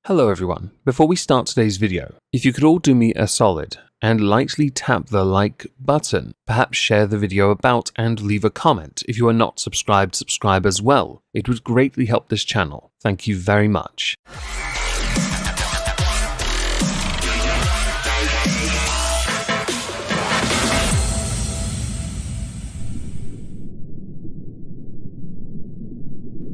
Hello everyone. Before we start today's video, if you could all do me a solid and lightly tap the like button, perhaps share the video about and leave a comment. If you are not subscribed, subscribe as well. It would greatly help this channel. Thank you very much.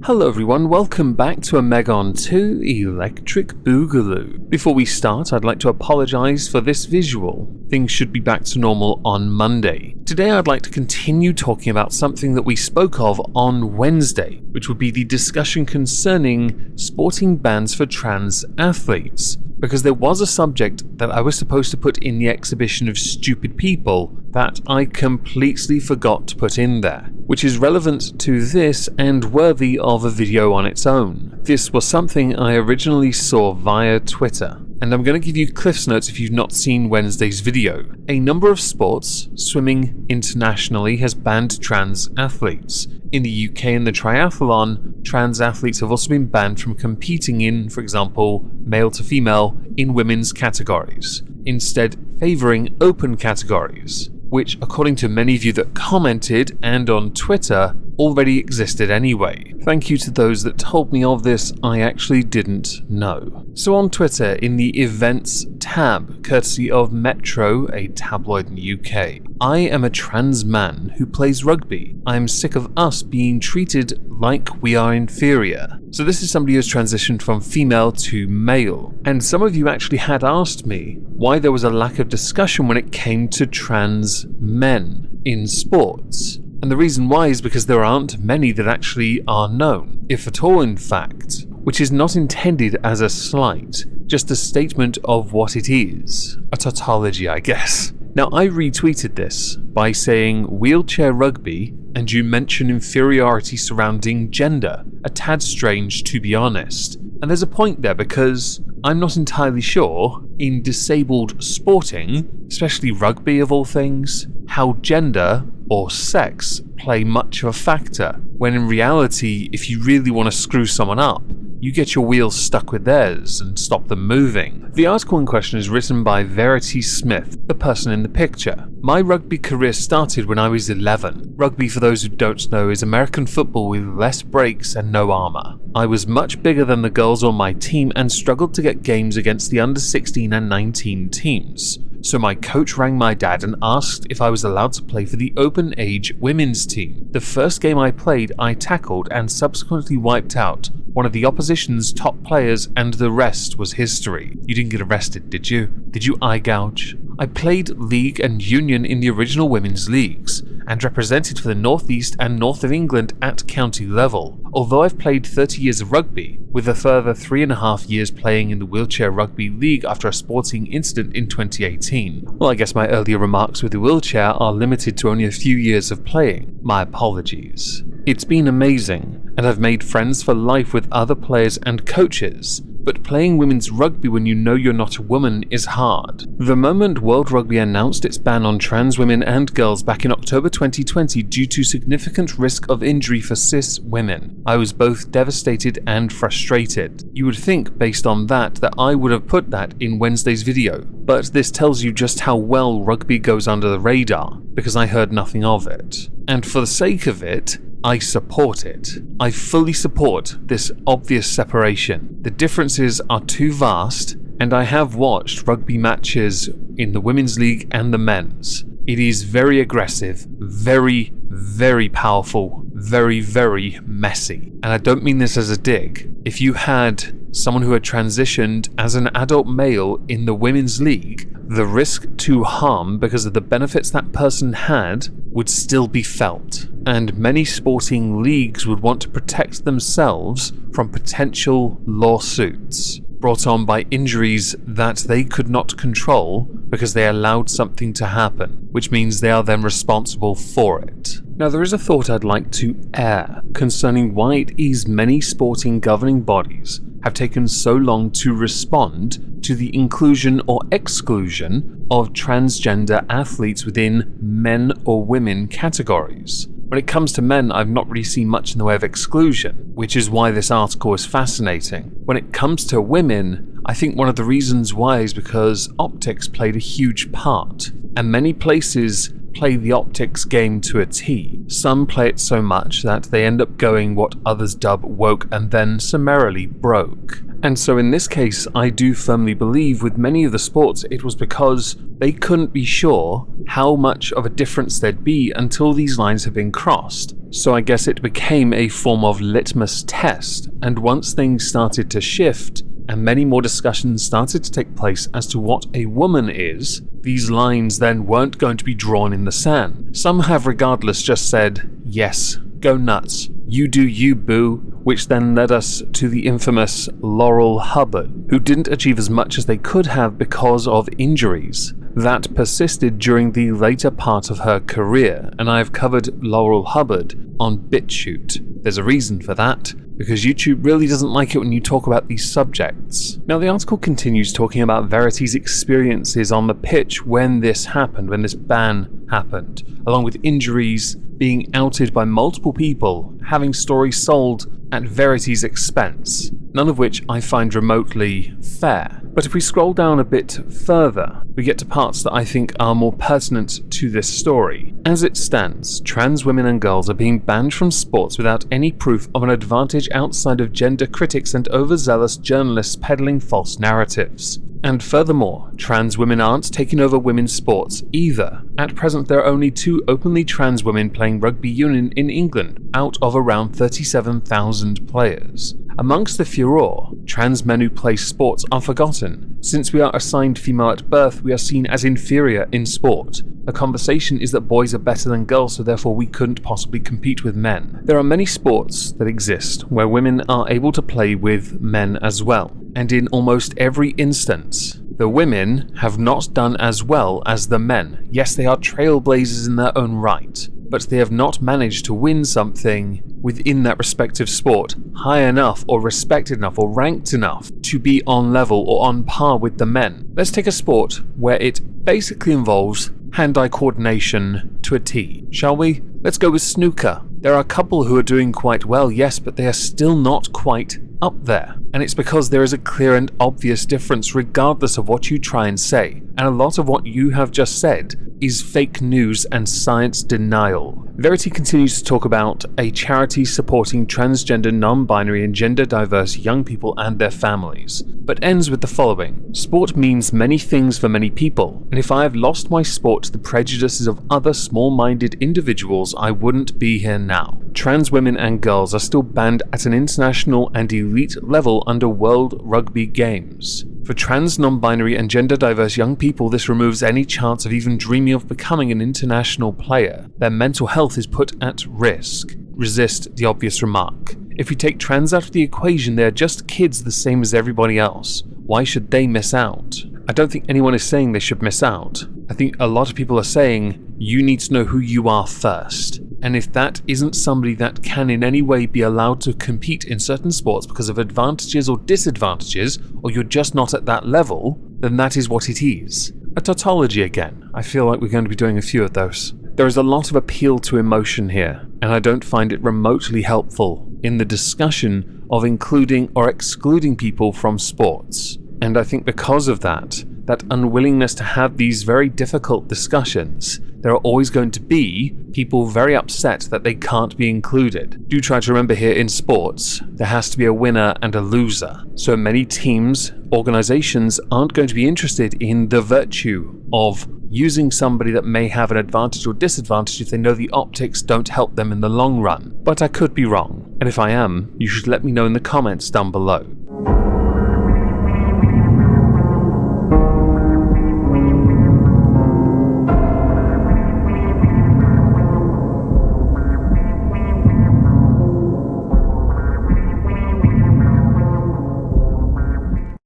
Hello everyone, welcome back to Omegon 2 Electric Boogaloo. Before we start, I'd like to apologise for this visual. Things should be back to normal on Monday. Today I'd like to continue talking about something that we spoke of on Wednesday, which would be the discussion concerning sporting bans for trans athletes. Because there was a subject that I was supposed to put in the exhibition of stupid people that I completely forgot to put in there, which is relevant to this and worthy of a video on its own. This was something I originally saw via Twitter, and I'm going to give you Cliff's Notes if you've not seen Wednesday's video. A number of sports, swimming internationally, has banned trans athletes. In the UK and the triathlon, trans athletes have also been banned from competing in, for example, male to female in women's categories, instead favouring open categories, which, according to many of you that commented and on Twitter, already existed anyway. Thank you to those that told me of this, I actually didn't know. So on Twitter, in the events tab, courtesy of Metro, a tabloid in the UK, I am a trans man who plays rugby. I am sick of us being treated like we are inferior. So this is somebody who has transitioned from female to male. And some of you actually had asked me why there was a lack of discussion when it came to trans men in sports. And the reason why is because there aren't many that actually are known, if at all in fact, which is not intended as a slight, just a statement of what it is. A tautology, I guess. Now, I retweeted this by saying wheelchair rugby, and you mention inferiority surrounding gender. A tad strange, to be honest. And there's a point there because I'm not entirely sure, in disabled sporting, especially rugby of all things, how gender or sex play much of a factor, when in reality, if you really want to screw someone up, you get your wheels stuck with theirs and stop them moving. The article in question is written by Verity Smith, the person in the picture. My rugby career started when I was 11. Rugby, for those who don't know, is American football with less breaks and no armour. I was much bigger than the girls on my team and struggled to get games against the under 16 and 19 teams. So my coach rang my dad and asked if I was allowed to play for the open age women's team. The first game I played, I tackled and subsequently wiped out one of the opposition's top players, and the rest was history. You didn't get arrested, did you? Did you eye gouge? I played league and union in the original women's leagues, and represented for the North East and North of England at county level. Although I've played 30 years of rugby, with a further 3.5 years playing in the Wheelchair Rugby League after a sporting incident in 2018. Well, I guess my earlier remarks with the wheelchair are limited to only a few years of playing. My apologies. It's been amazing, and I've made friends for life with other players and coaches. But playing women's rugby when you know you're not a woman is hard. The moment World Rugby announced its ban on trans women and girls back in October 2020 due to significant risk of injury for cis women, I was both devastated and frustrated. You would think, based on that I would have put that in Wednesday's video, but this tells you just how well rugby goes under the radar, because I heard nothing of it. And for the sake of it, I support it. I fully support this obvious separation. The differences are too vast, and I have watched rugby matches in the women's league and the men's. It is very aggressive, very, very powerful, very, very messy. And I don't mean this as a dig. If you had someone who had transitioned as an adult male in the women's league, the risk to harm because of the benefits that person had would still be felt. And many sporting leagues would want to protect themselves from potential lawsuits brought on by injuries that they could not control because they allowed something to happen, which means they are then responsible for it. Now, there is a thought I'd like to air concerning why it is many sporting governing bodies have taken so long to respond to the inclusion or exclusion of transgender athletes within men or women categories. When it comes to men, I've not really seen much in the way of exclusion, which is why this article is fascinating. When it comes to women, I think one of the reasons why is because optics played a huge part, and many places play the optics game to a T. Some play it so much that they end up going what others dub woke and then summarily broke. And so in this case, I do firmly believe with many of the sports it was because they couldn't be sure how much of a difference there'd be until these lines have been crossed. So I guess it became a form of litmus test, and once things started to shift, and many more discussions started to take place as to what a woman is, these lines then weren't going to be drawn in the sand. Some have regardless just said, yes, go nuts, you do you, boo, which then led us to the infamous Laurel Hubbard, who didn't achieve as much as they could have because of injuries that persisted during the later part of her career, and I've covered Laurel Hubbard on BitChute. There's a reason for that, because YouTube really doesn't like it when you talk about these subjects. Now, the article continues talking about Verity's experiences on the pitch when this happened, when this ban happened, along with injuries, being outed by multiple people, having stories sold at Verity's expense, none of which I find remotely fair. But if we scroll down a bit further, we get to parts that I think are more pertinent to this story. As it stands, trans women and girls are being banned from sports without any proof of an advantage outside of gender critics and overzealous journalists peddling false narratives. And furthermore, trans women aren't taking over women's sports either. At present, there are only 2 openly trans women playing rugby union in England, out of around 37,000 players. Amongst the furore, trans men who play sports are forgotten. Since we are assigned female at birth, we are seen as inferior in sport. The conversation is that boys are better than girls, so therefore we couldn't possibly compete with men. There are many sports that exist where women are able to play with men as well, and in almost every instance, the women have not done as well as the men. Yes, they are trailblazers in their own right, but they have not managed to win something within that respective sport high enough or respected enough or ranked enough to be on level or on par with the men. Let's take a sport where it basically involves hand-eye coordination to a T, shall we? Let's go with snooker. There are a couple who are doing quite well, yes, but they are still not quite up there. And it's because there is a clear and obvious difference regardless of what you try and say. And a lot of what you have just said is fake news and science denial. Verity continues to talk about a charity supporting transgender, non-binary and gender diverse young people and their families, but ends with the following. Sport means many things for many people, and if I have lost my sport to the prejudices of other small-minded individuals, I wouldn't be here now. Trans women and girls are still banned at an international and elite level under World Rugby Games. For trans, non-binary and gender diverse young people, this removes any chance of even dreaming of becoming an international player. Their mental health is put at risk. Resist the obvious remark. If we take trans out of the equation, they are just kids the same as everybody else. Why should they miss out? I don't think anyone is saying they should miss out. I think a lot of people are saying you need to know who you are first. And if that isn't somebody that can in any way be allowed to compete in certain sports because of advantages or disadvantages, or you're just not at that level, then that is what it is. A tautology again. I feel like we're going to be doing a few of those. There is a lot of appeal to emotion here, and I don't find it remotely helpful in the discussion of including or excluding people from sports. And I think because of that unwillingness to have these very difficult discussions, there are always going to be people very upset that they can't be included. Do try to remember here in sports, there has to be a winner and a loser. So many teams, organizations aren't going to be interested in the virtue of using somebody that may have an advantage or disadvantage if they know the optics don't help them in the long run. But I could be wrong, and if I am, you should let me know in the comments down below.